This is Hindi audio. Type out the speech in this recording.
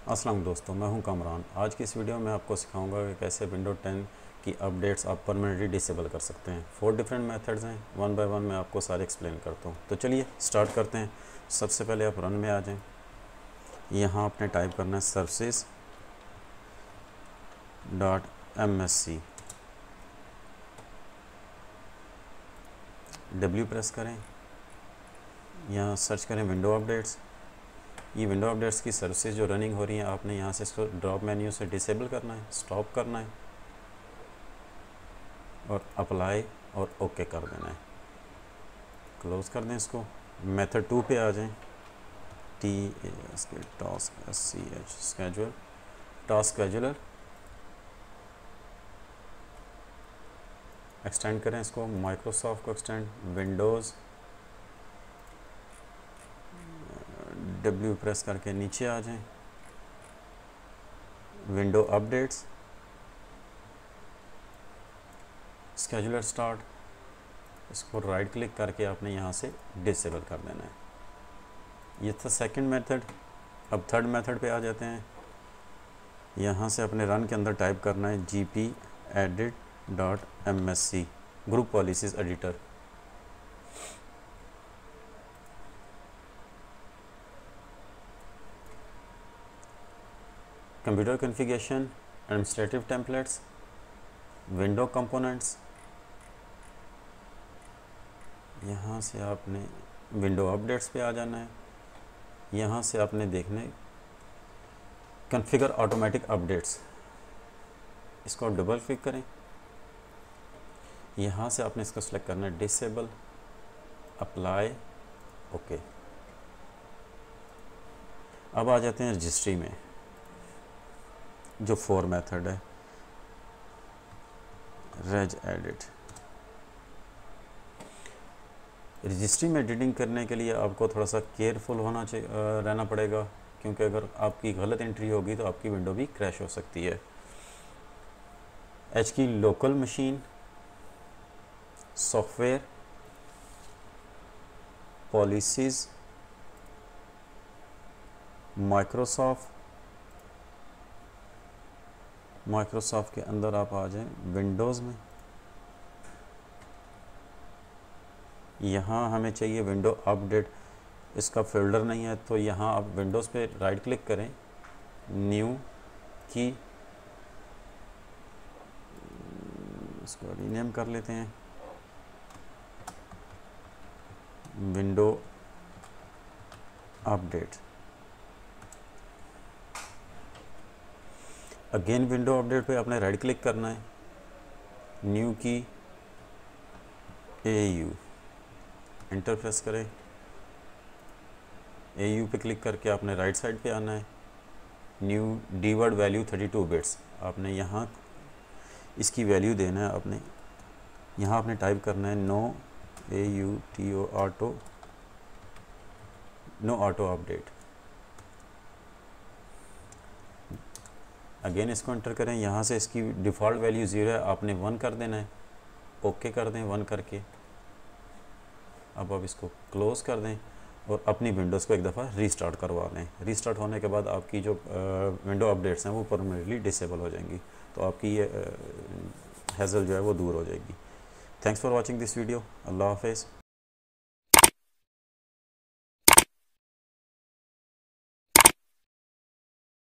अस्सलाम दोस्तों, मैं हूं कामरान। आज की इस वीडियो में आपको सिखाऊंगा कि कैसे विंडो 10 की अपडेट्स आप परमानेंटली डिसेबल कर सकते हैं। 4 डिफरेंट मेथड्स हैं, वन बाय वन मैं आपको सारे एक्सप्लेन करता हूं। तो चलिए स्टार्ट करते हैं। सबसे पहले आप रन में आ जाएं। यहाँ आपने टाइप करना है services.msc। W प्रेस करें, यहाँ सर्च करें विंडो अपडेट्स। ये विंडो अपडेट्स की सर्विसेज जो रनिंग हो रही हैं, आपने यहाँ से इसको ड्रॉप मेन्यू से डिसेबल करना है, स्टॉप करना है और अप्लाई और ओके कर देना है। क्लोज कर दें इसको। मेथड 2 पे आ जाएं। Task schedule, task scheduler extend करें इसको, माइक्रोसॉफ्ट को एक्सटेंड, विंडोज़ W प्रेस करके नीचे आ जाएं, विंडो अपडेट्स, स्केड्यूलर स्टार्ट, इसको राइट क्लिक करके आपने यहाँ से डिसेबल कर देना है। ये था सेकंड मेथड। अब थर्ड मेथड पे आ जाते हैं। यहाँ से अपने रन के अंदर टाइप करना है gpedit.msc, group policies editor. Computer configuration, administrative templates, window components. यहाँ से आपने विंडो अपडेट्स पे आ जाना है। यहाँ से आपने देखने कॉन्फ़िगर ऑटोमेटिक अपडेट्स, इसको डबल क्लिक करें। यहाँ से आपने इसको सेलेक्ट करना है डिसेबल, अप्लाई, ओके। अब आ जाते हैं रजिस्ट्री में, जो 4 मेथड है, रेज एडिट। रजिस्ट्री में एडिटिंग करने के लिए आपको थोड़ा सा केयरफुल रहना पड़ेगा, क्योंकि अगर आपकी गलत एंट्री होगी तो आपकी विंडो भी क्रैश हो सकती है। एच की local machine, software, policies, Microsoft के अंदर आप आ जाएं विंडोज़ में। यहाँ हमें चाहिए विंडो अपडेट, इसका फोल्डर नहीं है तो यहाँ आप विंडोज़ पे राइट क्लिक करें, न्यू की, इसको रीनेम कर लेते हैं, window update. Again window update पे आपने राइट क्लिक करना है, न्यू की, AU, एंटर प्रेस करें। AU पे क्लिक करके आपने राइट साइड पे आना है, न्यू डीवर्ड वैल्यू 32 बिट्स, आपने यहाँ इसकी वैल्यू देना है। आपने यहाँ आपने टाइप करना है no AUTO auto, no auto update. Again इसको एंटर करें। यहाँ से इसकी डिफ़ॉल्ट वैल्यू 0 है, आपने 1 कर देना है, ओके कर दें 1 करके। अब आप इसको क्लोज़ कर दें और अपनी विंडोज़ को एक दफ़ा रीस्टार्ट करवा लें। रीस्टार्ट होने के बाद आपकी जो विंडो अपडेट्स हैं वो परमानेंटली डिसेबल हो जाएंगी, तो आपकी ये हैज़ल जो है वो दूर हो जाएगी। Thanks for watching this video. अल्लाह हाफ़िज़।